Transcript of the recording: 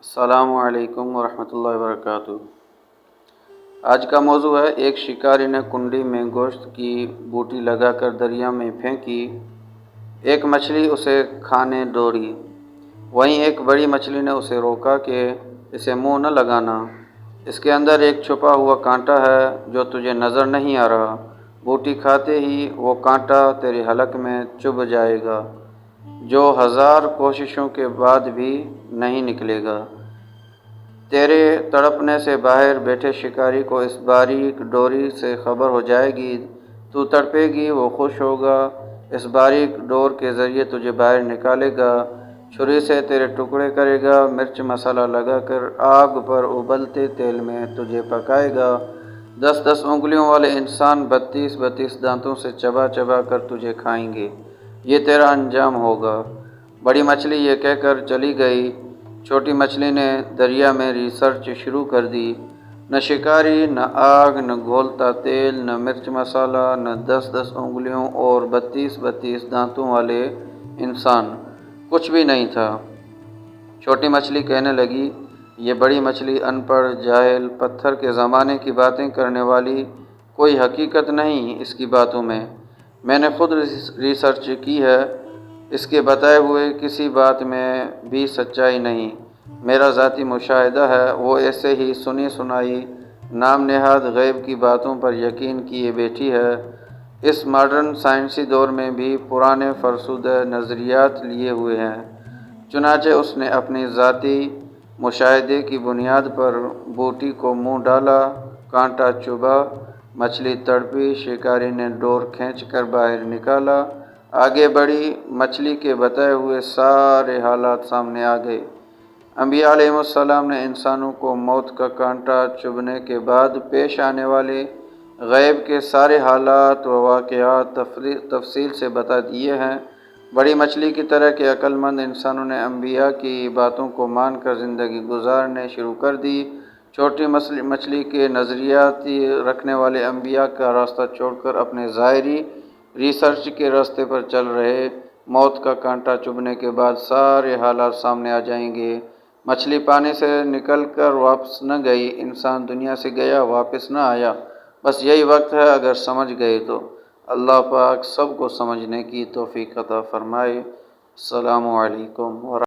السلام علیکم ورحمۃ اللہ وبرکاتہ۔ آج کا موضوع ہے، ایک شکاری نے کنڈی میں گوشت کی بوٹی لگا کر دریا میں پھینکی، ایک مچھلی اسے کھانے دوڑی، وہیں ایک بڑی مچھلی نے اسے روکا کہ اسے منہ نہ لگانا، اس کے اندر ایک چھپا ہوا کانٹا ہے جو تجھے نظر نہیں آ رہا، بوٹی کھاتے ہی وہ کانٹا تیرے حلق میں چبھ جائے گا جو 1000 کوششوں کے بعد بھی نہیں نکلے گا۔ تیرے تڑپنے سے باہر بیٹھے شکاری کو اس باریک ڈوری سے خبر ہو جائے گی، تو تڑپے گی، وہ خوش ہوگا، اس باریک ڈور کے ذریعے تجھے باہر نکالے گا، چھری سے تیرے ٹکڑے کرے گا، مرچ مسالہ لگا کر آگ پر ابلتے تیل میں تجھے پکائے گا، 10 انگلیوں والے انسان 32 دانتوں سے چبا چبا کر تجھے کھائیں گے، یہ تیرا انجام ہوگا۔ بڑی مچھلی یہ کہہ کر چلی گئی۔ چھوٹی مچھلی نے دریا میں ریسرچ شروع کر دی، نہ شکاری، نہ آگ، نہ گھولتا تیل، نہ مرچ مسالہ، نہ 10 انگلیوں اور 32 دانتوں والے انسان، کچھ بھی نہیں تھا۔ چھوٹی مچھلی کہنے لگی، یہ بڑی مچھلی ان پڑھ، جاہل، پتھر کے زمانے کی باتیں کرنے والی، کوئی حقیقت نہیں اس کی باتوں میں نے خود ریسرچ کی ہے، اس کے بتائے ہوئے کسی بات میں بھی سچائی نہیں، میرا ذاتی مشاہدہ ہے، وہ ایسے ہی سنی سنائی نام نہاد غیب کی باتوں پر یقین کیے بیٹھی ہے۔ اس ماڈرن سائنسی دور میں بھی پرانے فرسودہ نظریات لیے ہوئے ہیں۔ چنانچہ اس نے اپنی ذاتی مشاہدے کی بنیاد پر بوٹی کو منہ ڈالا، کانٹا چبھا، مچھلی تڑپی، شکاری نے ڈور کھینچ کر باہر نکالا، آگے بڑھی، مچھلی کے بتائے ہوئے سارے حالات سامنے آ گئے۔ انبیاء علیہم السلام نے انسانوں کو موت کا کانٹا چبھنے کے بعد پیش آنے والے غیب کے سارے حالات و واقعات تفصیل سے بتا دیے ہیں۔ بڑی مچھلی کی طرح کے عقل مند انسانوں نے انبیاء کی باتوں کو مان کر زندگی گزارنے شروع کر دی۔ چھوٹی مچھلی کے نظریات رکھنے والے انبیاء کا راستہ چھوڑ کر اپنے ظاہری ریسرچ کے راستے پر چل رہے۔ موت کا کانٹا چبھنے کے بعد سارے حالات سامنے آ جائیں گے۔ مچھلی پانی سے نکل کر واپس نہ گئی، انسان دنیا سے گیا واپس نہ آیا، بس یہی وقت ہے اگر سمجھ گئے تو۔ اللہ پاک سب کو سمجھنے کی توفیق عطا فرمائے۔ السلام علیکم ورحمۃ اللہ۔